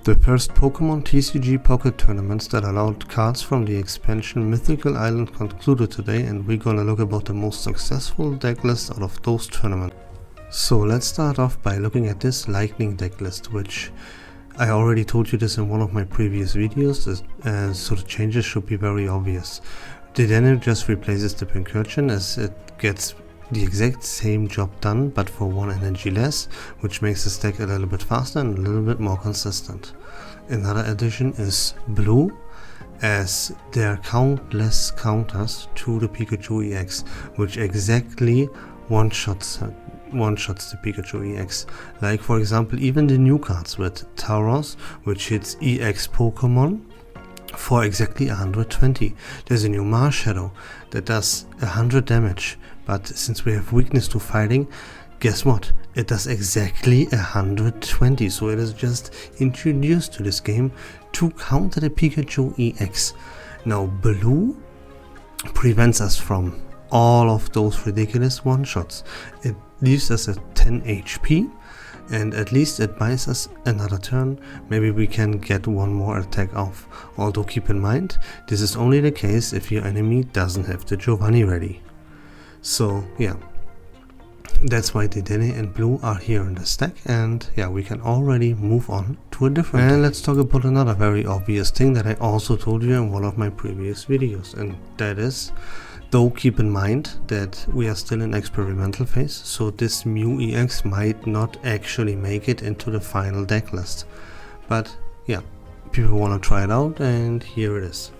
The first Pokemon TCG Pocket tournaments that allowed cards from the expansion Mythical Island concluded today, and we're gonna look about the most successful deck list out of those tournaments. So let's start off by looking at this Lightning deck list, which I already told you this in one of my previous videos, so the changes should be very obvious. Dedenne just replaces the Pincurchin as it gets the exact same job done but for 1 energy less, which makes the stack a little bit faster and a little bit more consistent. Another addition is Blue, as there are countless counters to the Pikachu EX, which exactly one-shots the Pikachu EX. Like for example even the new cards with Tauros, which hits EX Pokemon for exactly 120. There's a new Marshadow that does 100 damage, but since we have weakness to fighting, guess what? It does exactly 120, so it is just introduced to this game to counter the Pikachu EX. Now Blue prevents us from all of those ridiculous one-shots. It leaves us at 10 HP, and at least it buys us another turn. Maybe we can get one more attack off, although keep in mind, this is only the case if your enemy doesn't have the Giovanni ready. So yeah, that's why Dedenne and Blue are here in the stack, and yeah, we can already move on to a different deck. Let's talk about another very obvious thing that I also told you in one of my previous videos, and that is, though keep in mind that we are still in experimental phase, so this Mew EX might not actually make it into the final deck list. But yeah, people want to try it out, and here it is.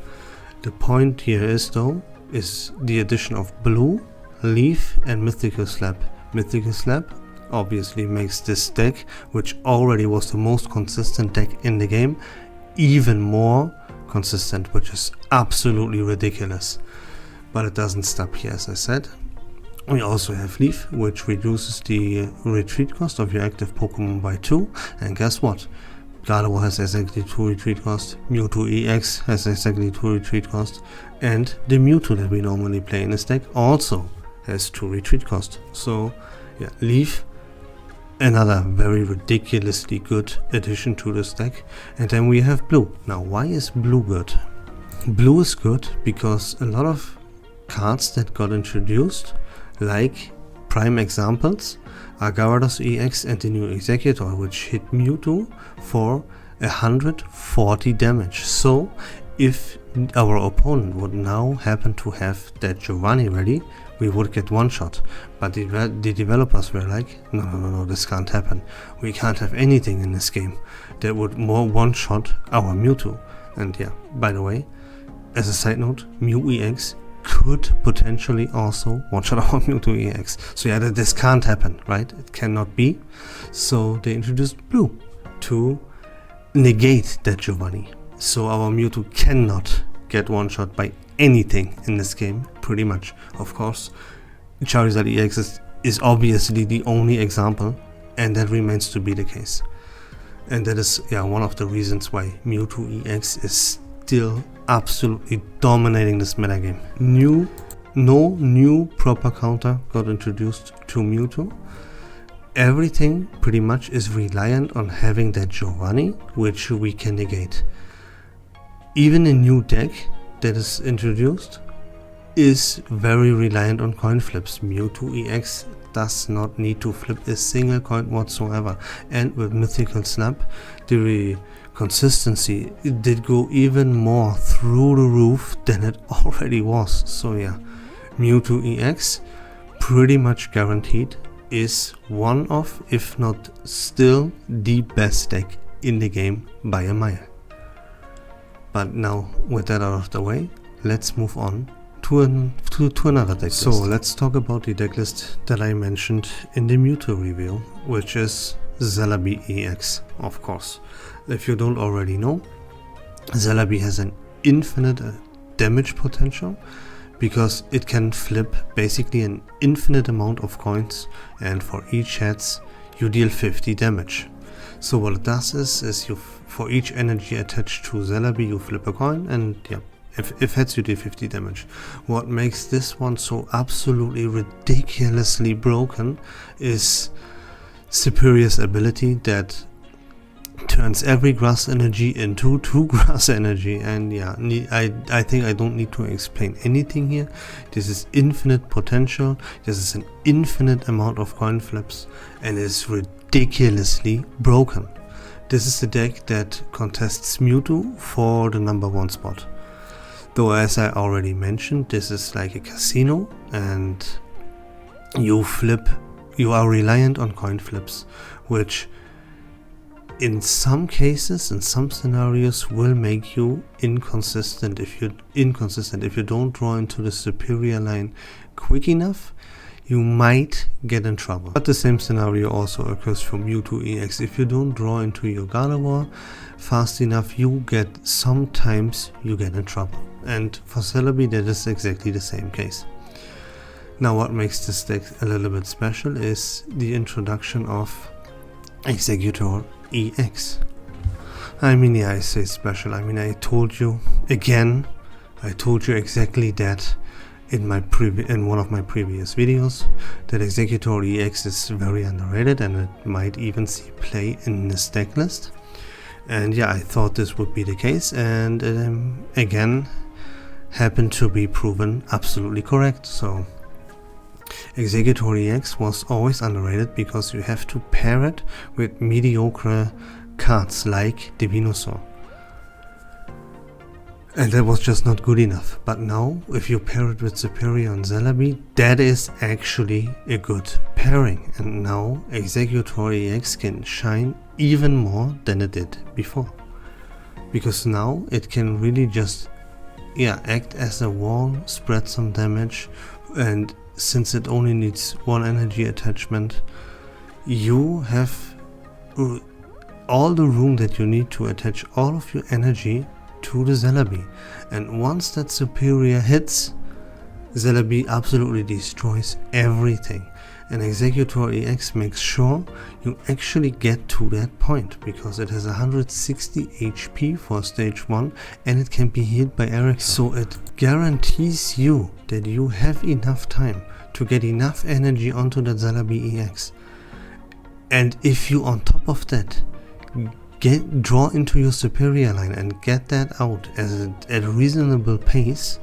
The point here is though, is the addition of Blue, Leaf and Mythical Slap. Mythical Slap obviously makes this deck, which already was the most consistent deck in the game, even more consistent, which is absolutely ridiculous. But it doesn't stop here, as I said. We also have Leaf, which reduces the retreat cost of your active Pokemon by 2. And guess what? Gardevoir has exactly 2 retreat cost, Mewtwo EX has exactly 2 retreat cost, and the Mewtwo that we normally play in this deck also has 2 retreat cost. So yeah, Leaf, another very ridiculously good addition to this deck. And then we have Blue. Now why is Blue good? Blue is good because a lot of cards that got introduced, like prime examples, are Gyarados EX and the new Executor, which hit Mewtwo for 140 damage. So if our opponent would now happen to have that Giovanni ready, we would get one shot. But the developers were like, no, this can't happen. We can't have anything in this game that would more one shot our Mewtwo. And yeah, by the way, as a side note, Mew EX could potentially also one-shot our Mewtwo EX. So yeah, this can't happen, right? It cannot be. So they introduced Blue to negate that Giovanni. So our Mewtwo cannot get one-shot by anything in this game, pretty much. Of course, Charizard EX is obviously the only example, and that remains to be the case. And that is one of the reasons why Mewtwo EX is still absolutely dominating this metagame. No new proper counter got introduced to Mewtwo. Everything pretty much is reliant on having that Giovanni, which we can negate. Even a new deck that is introduced is very reliant on coin flips. Mewtwo EX does not need to flip a single coin whatsoever, and with Mythical Snap the consistency did go even more through the roof than it already was. So yeah, Mewtwo EX pretty much guaranteed is one of, if not still, the best deck in the game by a mile. But now with that out of the way, let's move on to another deck list. So let's talk about the deck list that I mentioned in the Mewtwo review, which is Celebi EX, of course. If you don't already know, Celebi has an infinite damage potential because it can flip basically an infinite amount of coins, and for each heads you deal 50 damage. So what it does is you, for each energy attached to Celebi, you flip a coin, and yeah, if heads you deal 50 damage. What makes this one so absolutely ridiculously broken is Superior's ability that turns every grass energy into 2 grass energy, and yeah, I think I don't need to explain anything here. This is infinite potential, this is an infinite amount of coin flips, and it's ridiculously broken. This is the deck that contests Mewtwo for the #1 spot. Though, as I already mentioned, this is like a casino, and you are reliant on coin flips, which in some cases, in some scenarios, will make you inconsistent. If you don't draw into the superior line quick enough, you might get in trouble. But the same scenario also occurs for Mewtwo EX. If you don't draw into your Gardevoir fast enough, sometimes you get in trouble. And for Celebi, that is exactly the same case. Now, what makes this deck a little bit special is the introduction of Exeggutor EX. I mean, yeah, I say special. I mean, I told you exactly that in one of my previous videos, that Exeggutor EX is very underrated and it might even see play in this deck list. And yeah, I thought this would be the case, and again happened to be proven absolutely correct. So Exeggutor EX was always underrated because you have to pair it with mediocre cards like Venusaur. And that was just not good enough. But now, if you pair it with Superior and Celebi, that is actually a good pairing. And now Exeggutor EX can shine even more than it did before. Because now it can really just act as a wall, spread some damage, and since it only needs 1 energy attachment, you have all the room that you need to attach all of your energy to the Celebi. And once that Superior hits, Celebi absolutely destroys everything. And Exeggutor EX makes sure you actually get to that point, because it has 160 HP for stage 1 and it can be healed by Eric. So it guarantees you that you have enough time to get enough energy onto the Celebi EX. And if you on top of that draw into your Superior line and get that out at a reasonable pace,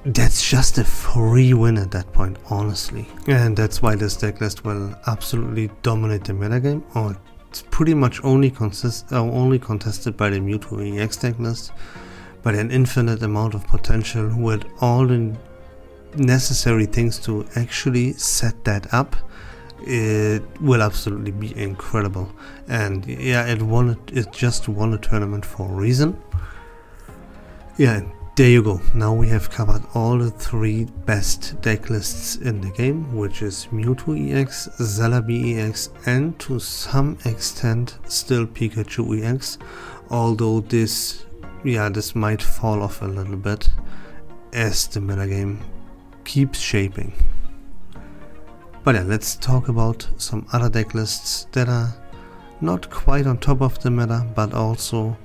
that's just a free win at that point, honestly. And that's why this deck list will absolutely dominate the metagame, or it's pretty much only contested by the Mewtwo EX deck list, but an infinite amount of potential with all the necessary things to actually set that up. It will absolutely be incredible. And yeah, it just won a tournament for a reason. Yeah, there you go. Now we have covered all the 3 best deck lists in the game, which is Mewtwo EX, Celebi EX, and to some extent still Pikachu EX, although this might fall off a little bit as the metagame keeps shaping. But yeah, let's talk about some other deck lists that are not quite on top of the meta, but also,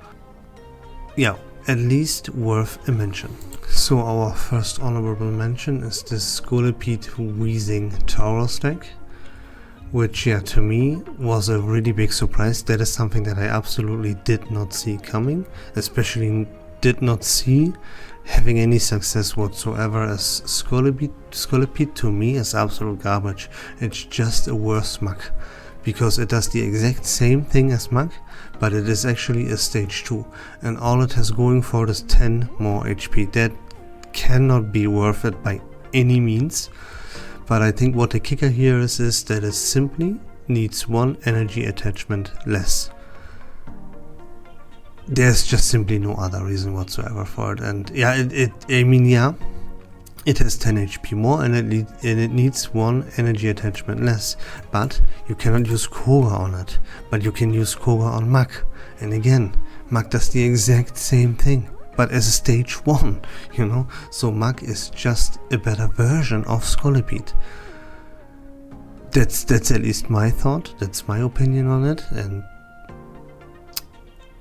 at least worth a mention. So our first honorable mention is this Scolipede Wheezing Tauros deck, which to me was a really big surprise. That is something that I absolutely did not see coming, especially did not see having any success whatsoever, as Scolipede to me is absolute garbage. It's just a worse Muk, because it does the exact same thing as Muk, but it is actually a stage 2, and all it has going for it is 10 more HP. That cannot be worth it by any means. But I think what the kicker here is that it simply needs 1 energy attachment less. There's just simply no other reason whatsoever for it. And it has 10 HP more and it needs 1 energy attachment less, but you cannot use Koga on it, but you can use Koga on Muk. And again, Muk does the exact same thing, but as a stage 1, so Muk is just a better version of Scolipede. That's at least my thought, that's my opinion on it. And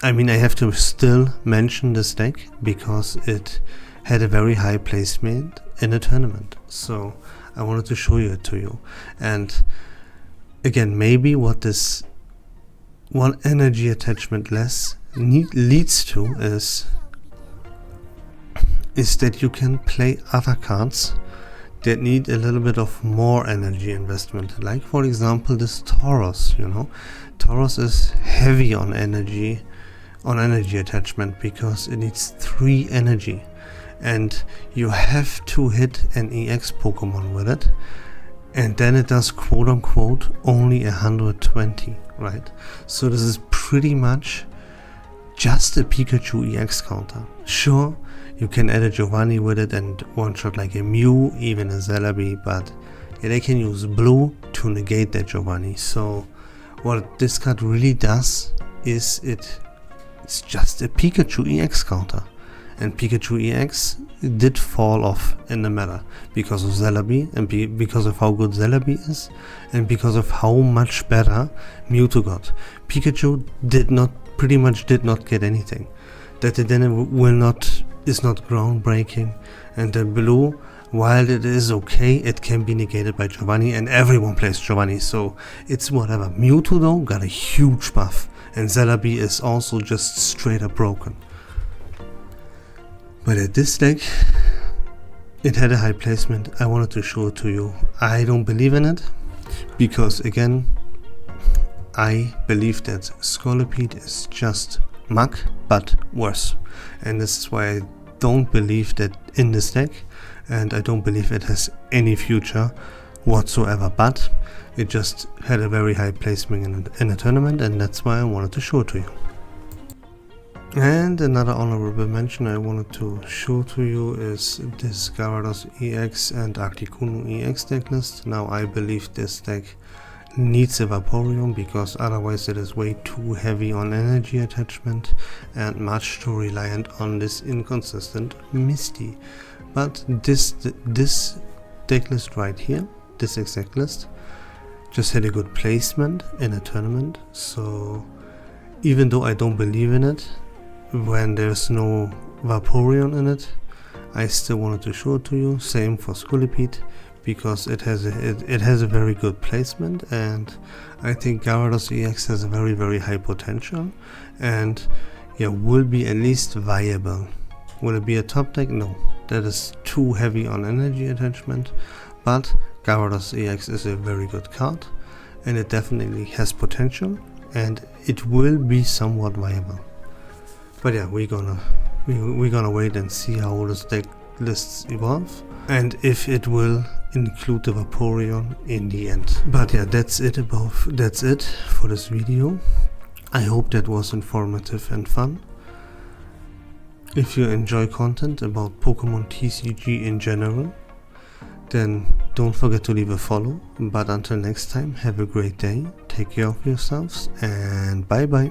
I mean, I have to still mention this deck because it had a very high placement in a tournament, so I wanted to show it to you. And again, maybe what this one energy attachment less leads to is that you can play other cards that need a little bit of more energy investment. Like for example this Taurus, you know. Taurus is heavy on energy attachment because it needs 3 energy. And you have to hit an EX Pokemon with it. And then it does quote unquote only 120, right? So this is pretty much just a Pikachu EX counter. Sure, you can add a Giovanni with it and one-shot like a Mew, even a Celebi, but yeah, they can use blue to negate that Giovanni. So what this card really does is it's just a Pikachu EX counter. And Pikachu EX did fall off in the meta because of Celebi and because of how good Celebi is and because of how much better Mewtwo got. Pikachu pretty much did not get anything. That it then is not groundbreaking, and the blue, while it is okay, it can be negated by Giovanni, and everyone plays Giovanni, so it's whatever. Mewtwo though got a huge buff, and Celebi is also just straight up broken. But at this deck, it had a high placement. I wanted to show it to you. I don't believe in it, because again, I believe that Scolipede is just muck, but worse. And this is why I don't believe that in this deck, and I don't believe it has any future whatsoever, but it just had a very high placement in a tournament, and that's why I wanted to show it to you. And another honorable mention I wanted to show to you is this Gyarados EX and Articuno EX deck list. Now I believe this deck needs a Vaporeon because otherwise it is way too heavy on energy attachment and much too reliant on this inconsistent Misty. But this deck list right here, this exact list, just had a good placement in a tournament. So even though I don't believe in it, when there's no Vaporeon in it, I still wanted to show it to you. Same for Scolipede, because it has a very good placement, and I think Gyarados EX has a very, very high potential, and yeah, will be at least viable. Will it be a top deck? No, that is too heavy on energy attachment, but Gyarados EX is a very good card, and it definitely has potential, and it will be somewhat viable. But yeah, we're gonna wait and see how this deck lists evolve, and if it will include the Vaporeon in the end. But yeah, that's it for this video. I hope that was informative and fun. If you enjoy content about Pokemon TCG in general, then don't forget to leave a follow. But until next time, have a great day, take care of yourselves, and bye bye.